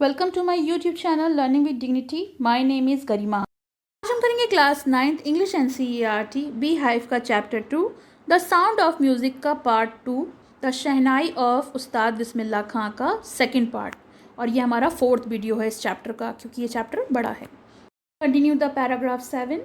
Welcome to my YouTube channel learning with dignity. My name is Garima. आज हम करेंगे class 9th English NCERT beehive का chapter 2 the sound of music का part 2 the shehnai of Ustad Bismillah खां का second part. और ये हमारा 4th वीडियो है इस चैप्टर का, क्योंकि ये चैप्टर बड़ा है। Continue the paragraph 7।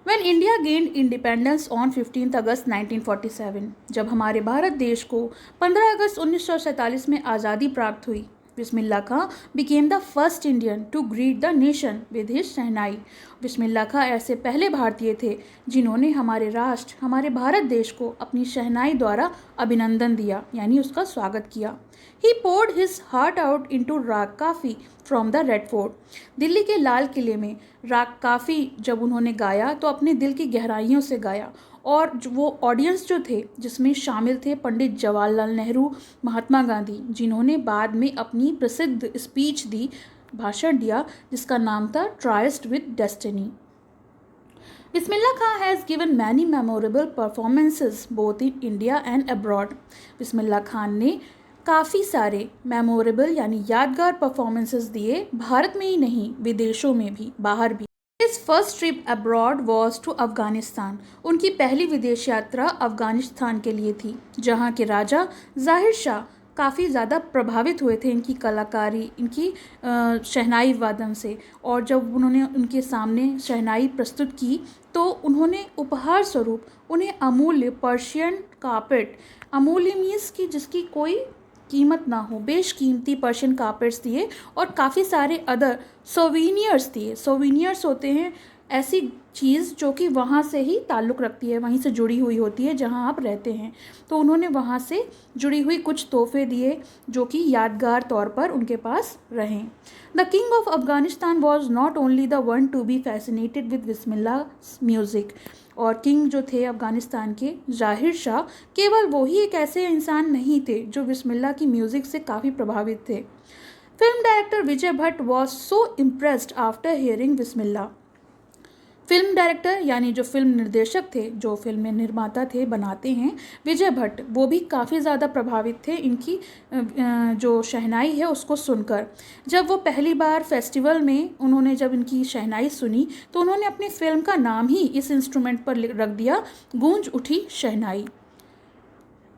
When India gained independence on 15th अगस्त 1947, जब हमारे भारत देश को 15 अगस्त 1947 में आज़ादी प्राप्त हुई, बिस्मिल्लाह खां became the first Indian to greet the nation with his शहनाई। बिस्मिल्लाह खां ऐसे पहले भारतीय थे जिन्होंने हमारे राष्ट्र, हमारे भारत देश को अपनी शहनाई द्वारा अभिनंदन दिया, यानी उसका स्वागत किया। He poured his heart out into राग काफ़ी from the red fort. Delhi के लाल किले में राग काफ़ी जब उन्होंने गाया तो अपने दिल की गहराइयों से गाया, और वो ऑडियंस जो थे जिसमें शामिल थे पंडित जवाहरलाल नेहरू, महात्मा गांधी, जिन्होंने बाद में अपनी प्रसिद्ध स्पीच दी, भाषण दिया, जिसका नाम था tryst with destiny. Bismillah Khan has given many memorable performances both in India and abroad. Bismillah Khan ने काफ़ी सारे मेमोरेबल यानी यादगार परफॉर्मेंसेस दिए, भारत में ही नहीं विदेशों में भी, बाहर भी। His first trip abroad was to Afghanistan. उनकी पहली विदेश यात्रा अफ़गानिस्तान के लिए थी, जहाँ के राजा ज़ाहिर शाह काफ़ी ज़्यादा प्रभावित हुए थे इनकी कलाकारी, इनकी शहनाई वादन से। और जब उन्होंने उनके सामने शहनाई प्रस्तुत की तो उन्होंने उपहार स्वरूप उन्हें अमूल्य पर्शियन कार्पेट, अमूल्य मीन्स की जिसकी कोई कीमत ना हो, बेशकीमती पर्शियन कार्पेट्स दिए, और काफ़ी सारे अदर सोवीनियर्स दिए। सोवीनियर्स होते हैं ऐसी चीज़ जो कि वहाँ से ही ताल्लुक़ रखती है, वहीं से जुड़ी हुई होती है जहाँ आप रहते हैं। तो उन्होंने वहाँ से जुड़ी हुई कुछ तोहफे दिए जो कि यादगार तौर पर उनके पास रहें। The king of Afghanistan was not only the one to be fascinated with Bismillah music. और किंग जो थे अफ़गानिस्तान के, ज़ाहिर शाह, केवल वो ही एक ऐसे इंसान नहीं थे जो बिस्मिल्लाह की म्यूज़िक से काफ़ी प्रभावित थे। Film director Vijay Bhatt was so impressed after hearing Bismillah. Film director यानी जो फिल्म निर्देशक थे, जो फिल्म निर्माता थे, बनाते हैं, विजय भट्ट, वो भी काफ़ी ज़्यादा प्रभावित थे इनकी जो शहनाई है उसको सुनकर। जब वो पहली बार फेस्टिवल में उन्होंने जब इनकी शहनाई सुनी तो उन्होंने अपनी फिल्म का नाम ही इस इंस्ट्रूमेंट पर रख दिया, गूंज उठी shehnai.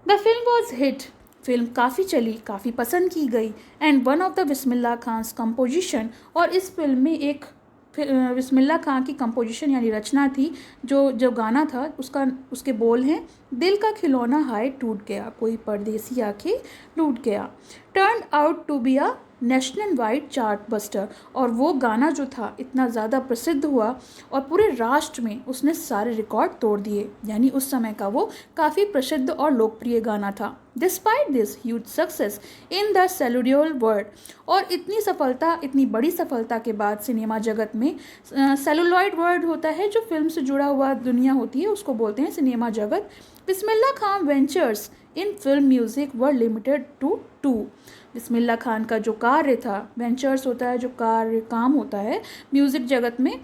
The film was hit. Film काफ़ी चली, काफ़ी पसंद की गई, and one of the Bismillah Khan's composition, और इस फिल्म में एक बिस्मिल्लाह खां की कंपोजिशन यानी रचना थी। जो गाना था उसके बोल हैं, दिल का खिलौना हाय टूट गया, कोई परदेसी आके लूट गया, turn out to be a national wide chart buster. और वो गाना जो था इतना ज़्यादा प्रसिद्ध हुआ और पूरे राष्ट्र में उसने सारे रिकॉर्ड तोड़ दिए, यानी उस समय का वो काफ़ी प्रसिद्ध और लोकप्रिय गाना था। Despite this huge success in the celluloid world. और इतनी सफलता, इतनी बड़ी सफलता के बाद सिनेमा जगत में, सेलुलोइड वर्ल्ड होता है जो फिल्म से जुड़ा हुआ दुनिया होती है, उसको बोलते हैं सिनेमा जगत। Bismillah Khan ventures in film music were limited to 2। Bismillah Khan का जो कार्य था, वेंचर्स होता है जो कार्य, काम होता है म्यूज़िक जगत में,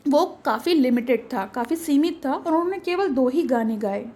वो काफ़ी लिमिटेड था, काफ़ी सीमित था, और उन्होंने केवल 2 ही गाने गाए।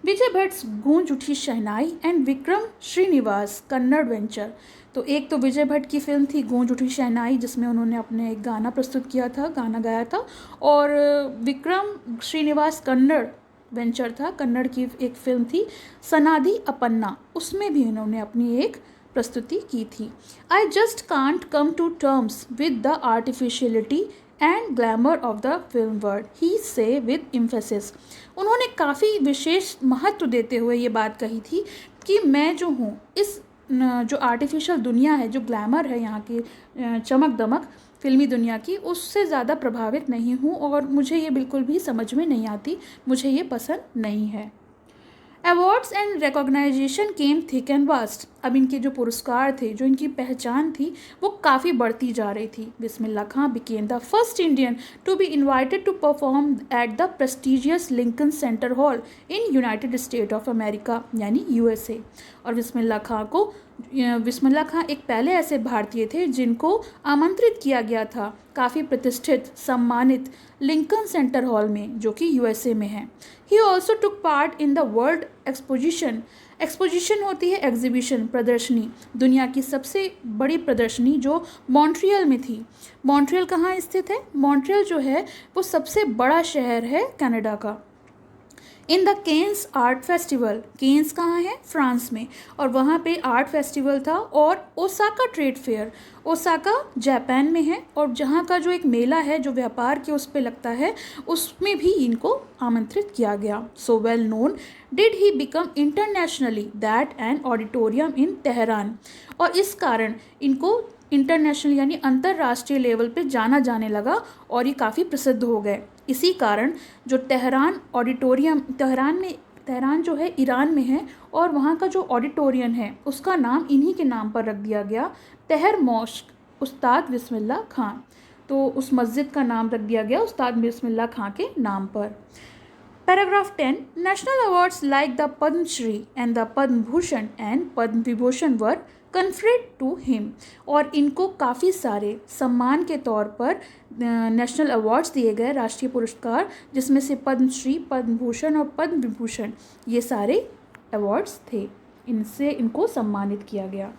विजय भट्ट गूंज उठी शहनाई एंड विक्रम श्रीनिवास कन्नड़ वेंचर। तो एक तो विजय भट्ट की फिल्म थी गूंज उठी शहनाई, जिसमें उन्होंने अपने एक गाना प्रस्तुत किया था, गाना गाया था, और विक्रम श्रीनिवास कन्नड़ वेंचर था, कन्नड़ की एक फिल्म थी सनादि अपन्ना, उसमें भी उन्होंने अपनी एक प्रस्तुति की थी। I just can't come to terms with the artificiality and glamour of the film world, he said with emphasis. उन्होंने काफ़ी विशेष महत्व देते हुए ये बात कही थी कि मैं जो हूँ इस जो आर्टिफिशियल दुनिया है, जो ग्लैमर है यहाँ की चमक दमक फिल्मी दुनिया की, उससे ज़्यादा प्रभावित नहीं हूँ, और मुझे ये बिल्कुल भी समझ में नहीं आती, मुझे ये पसंद नहीं है। Awards and recognition came thick and vast. अब इनके जो पुरस्कार थे, जो इनकी पहचान थी, वो काफ़ी बढ़ती जा रही थी। Bismillah Khan became the first Indian to be invited to perform at the prestigious Lincoln centre hall in United State of America, यानी USA। और बिस्मिल्लाह खां एक पहले ऐसे भारतीय थे जिनको आमंत्रित किया गया था काफ़ी प्रतिष्ठित, सम्मानित लिंकन सेंटर हॉल में, जो कि USA में है। He also took part in the world exposition exposition होती है एग्जीबिशन, प्रदर्शनी, दुनिया की सबसे बड़ी प्रदर्शनी जो मॉन्ट्रियल में थी। मॉन्ट्रियल कहाँ स्थित है? मॉन्ट्रियल जो है वो सबसे बड़ा शहर है कनाडा का। In the Cannes art festival, Cannes कहाँ है? फ्रांस में, और वहाँ पे आर्ट फेस्टिवल था। और Osaka trade fair, Osaka Japan में है, और जहाँ का जो एक मेला है जो व्यापार के उस पे लगता है उसमें भी इनको आमंत्रित किया गया। So well known did he become internationally that an auditorium in Tehran, और इस कारण इनको इंटरनेशनल यानी अंतर्राष्ट्रीय लेवल पे जाना जाने लगा और ये काफ़ी प्रसिद्ध हो गए। इसी कारण जो तेहरान ऑडिटोरियम, तेहरान जो है ईरान में है, और वहाँ का जो ऑडिटोरियम है उसका नाम इन्हीं के नाम पर रख दिया गया, तेहर मॉस्क उस्ताद बिस्मिल्लाह खां। तो उस मस्जिद का नाम रख दिया गया उस्ताद बिस्मिल्लाह खां के नाम पर। Paragraph 10, national awards like the Padmashri and the Padma Bhushan and Padma Vibhushan were conferred to him, और इनको काफ़ी सारे सम्मान के तौर पर नेशनल अवार्ड्स दिए गए, राष्ट्रीय पुरस्कार, जिसमें से पद्मश्री, पद्म भूषण और पद्म विभूषण ये सारे अवार्ड्स थे, इनसे इनको सम्मानित किया गया।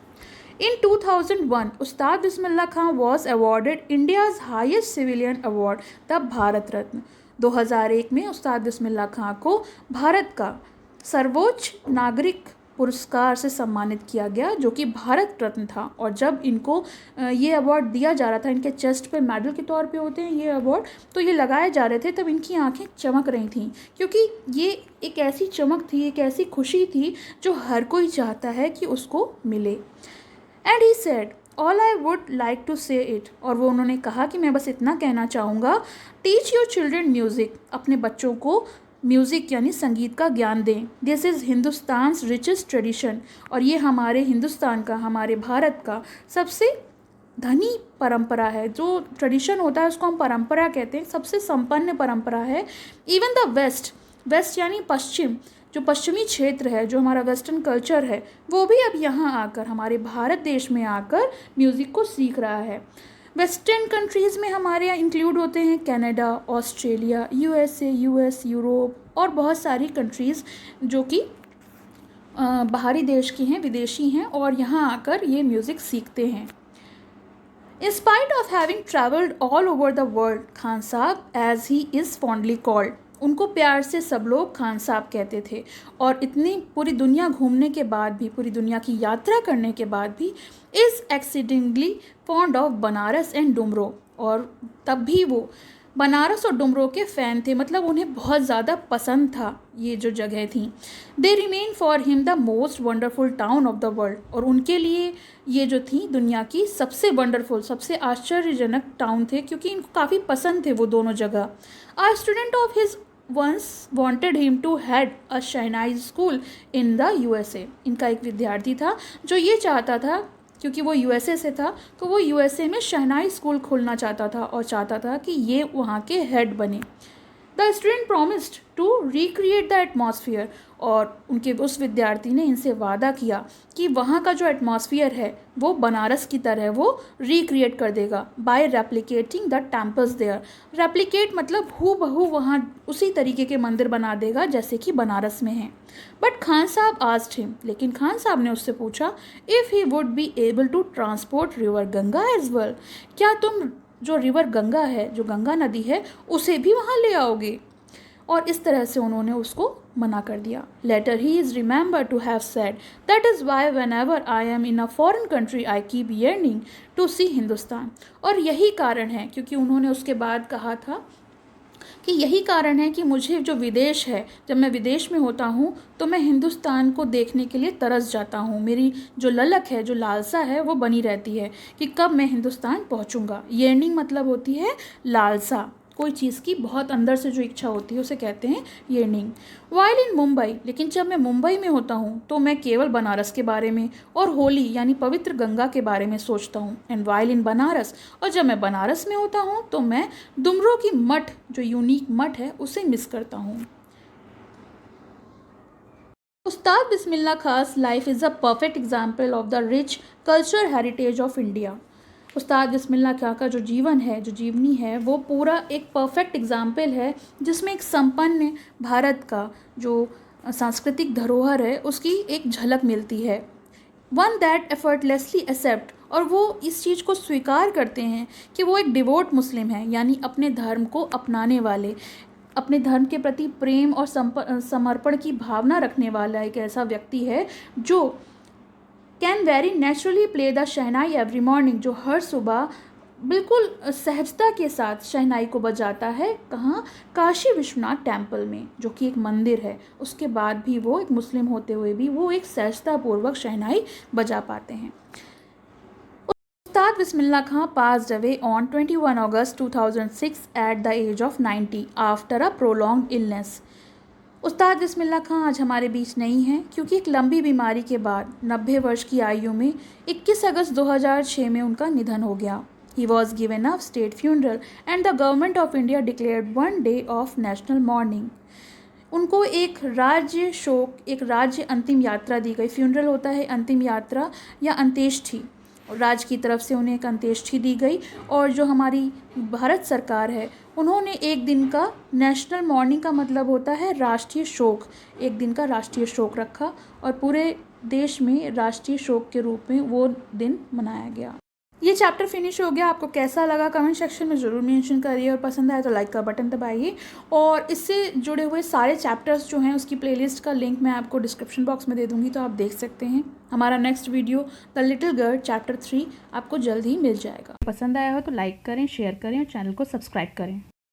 In 2001, Ustad Bismillah Khan was awarded India's highest civilian award, the Bharat Ratna. 2001 में उस्ताद बिस्मिल्लाह खां को भारत का सर्वोच्च नागरिक पुरस्कार से सम्मानित किया गया जो कि भारत रत्न था। और जब इनको ये अवार्ड दिया जा रहा था, इनके चेस्ट पे मेडल के तौर पे होते हैं ये अवार्ड, तो ये लगाए जा रहे थे तब इनकी आंखें चमक रही थीं, क्योंकि ये एक ऐसी चमक थी, एक ऐसी खुशी थी जो हर कोई चाहता है कि उसको मिले। And he said all I would like to say it, और वो उन्होंने कहा कि मैं बस इतना कहना चाहूँगा, टीच योर चिल्ड्रन म्यूज़िक, अपने बच्चों को म्यूज़िक यानी संगीत का ज्ञान दें। दिस इज़ हिंदुस्तान्स रिचेस्ट ट्रेडिशन, और ये हमारे हिंदुस्तान का, हमारे भारत का सबसे धनी परंपरा है। जो ट्रेडिशन होता है उसको हम परंपरा कहते हैं, सबसे संपन्न परंपरा है। इवन द वेस्ट, वेस्ट यानी पश्चिम, जो पश्चिमी क्षेत्र है, जो हमारा वेस्टर्न कल्चर है, वो भी अब यहाँ आकर, हमारे भारत देश में आकर म्यूज़िक को सीख रहा है। वेस्टर्न कंट्रीज़ में हमारे यहाँ इंक्लूड होते हैं Canada, Australia, USA, US, Europe और बहुत सारी कंट्रीज़ जो कि बाहरी देश की हैं, विदेशी हैं, और यहाँ आकर ये म्यूज़िक सीखते हैं। In spite of having travelled all over the world, Khan साहब as he is fondly called, उनको प्यार से सब लोग खान साहब कहते थे, और इतनी पूरी दुनिया घूमने के बाद भी, पूरी दुनिया की यात्रा करने के बाद भी, is accidentally fond of Banaras and Dumraon, और तब भी वो बनारस और डुमरो के फ़ैन थे, मतलब उन्हें बहुत ज़्यादा पसंद था ये जो जगह थी। They remain for him the most wonderful town of the world, और उनके लिए ये जो थी दुनिया की सबसे वंडरफुल, सबसे आश्चर्यजनक टाउन थे, क्योंकि इनको काफ़ी पसंद थे वो दोनों जगह। A student of his once wanted him to head a shehnai school in the USA, इनका एक विद्यार्थी था जो ये चाहता था, क्योंकि वो यूएसए से था, तो वो यूएसए में शहनाई स्कूल खोलना चाहता था और चाहता था कि ये वहाँ के हेड बने। The student promised to recreate the atmosphere, और उनके उस विद्यार्थी ने इनसे वादा किया कि वहाँ का जो एटमॉस्फियर है वो बनारस की तरह वो रिक्रिएट कर देगा, by replicating the temples there. Replicate मतलब हूबहू वहाँ उसी तरीके के मंदिर बना देगा जैसे कि बनारस में है। बट खान साहब आस्क्ड हिम, लेकिन खान साहब ने उससे पूछा, if he would be able to transport river Ganga as well, क्या तुम जो रिवर गंगा है, जो गंगा नदी है, उसे भी वहाँ ले आओगे? और इस तरह से उन्होंने उसको मना कर दिया। Later he is remember to have said that is why whenever I am in a foreign country I keep yearning to see Hindustan, और यही कारण है, क्योंकि उन्होंने उसके बाद कहा था कि यही कारण है कि मुझे जो विदेश है, जब मैं विदेश में होता हूँ तो मैं हिंदुस्तान को देखने के लिए तरस जाता हूँ। मेरी जो ललक है, जो लालसा है, वो बनी रहती है कि कब मैं हिंदुस्तान पहुँचूँगा। येर्निंग मतलब होती है लालसा, कोई चीज़ की बहुत अंदर से जो इच्छा होती है उसे कहते हैं येर्निंग। वाइल इन मुंबई, लेकिन जब मैं मुंबई में होता हूँ तो मैं केवल बनारस के बारे में और होली यानी पवित्र गंगा के बारे में सोचता हूँ। एंड वाइल इन बनारस, और जब मैं बनारस में होता हूँ तो मैं डुमरो की मठ, जो यूनिक मठ है, उसे मिस करता हूँ। उस्ताद बिस्मिल्लाह खास life is a perfect example of the rich culture heritage of India. उस्ताद बिस्मिल्लाह खां का जो जीवन है, जो जीवनी है, वो पूरा एक परफेक्ट एग्जाम्पल है जिसमें एक संपन्न भारत का जो सांस्कृतिक धरोहर है उसकी एक झलक मिलती है। वन दैट एफर्टलेसली एक्सेप्ट, और वो इस चीज़ को स्वीकार करते हैं कि वो एक डिवोट मुस्लिम है, यानी अपने धर्म को अपनाने वाले, अपने धर्म के प्रति प्रेम और समर्पण की भावना रखने वाला एक ऐसा व्यक्ति है जो can very naturally play the shehnai every morning, जो हर सुबह बिल्कुल सहजता के साथ शहनाई को बजाता है। कहाँ? काशी विश्वनाथ टेम्पल में, जो कि एक मंदिर है। उसके बाद भी वो एक मुस्लिम होते हुए भी वो एक सहजतापूर्वक शहनाई बजा पाते हैं। उस्ताद बिस्मिल्लाह खां passed away on 21 August 2006 at the age of 90 after a prolonged illness। उस्ताद बिस्मिल्लाह खां आज हमारे बीच नहीं हैं क्योंकि एक लंबी बीमारी के बाद 90 वर्ष की आयु में 21 अगस्त 2006 में उनका निधन हो गया। He was given a state funeral and the government of India declared one day of national mourning। उनको एक राज्य शोक, एक राज्य अंतिम यात्रा दी गई। फ्यूनरल होता है अंतिम यात्रा या अंत्येष्टि, राज्य की तरफ से उन्हें एक अंत्येष्टि दी गई। और जो हमारी भारत सरकार है उन्होंने एक दिन का नेशनल मॉर्निंग का मतलब होता है राष्ट्रीय शोक, एक दिन का राष्ट्रीय शोक रखा और पूरे देश में राष्ट्रीय शोक के रूप में वो दिन मनाया गया। ये चैप्टर फिनिश हो गया। आपको कैसा लगा कमेंट सेक्शन में ज़रूर मेंशन करिए और पसंद आए तो लाइक का बटन दबाइए। और इससे जुड़े हुए सारे चैप्टर्स जो हैं उसकी प्लेलिस्ट का लिंक मैं आपको डिस्क्रिप्शन बॉक्स में दे दूँगी, तो आप देख सकते हैं। हमारा next video the little girl chapter 3 आपको जल्द ही मिल जाएगा। पसंद आया हो तो लाइक करें, शेयर करें और चैनल को सब्सक्राइब करें।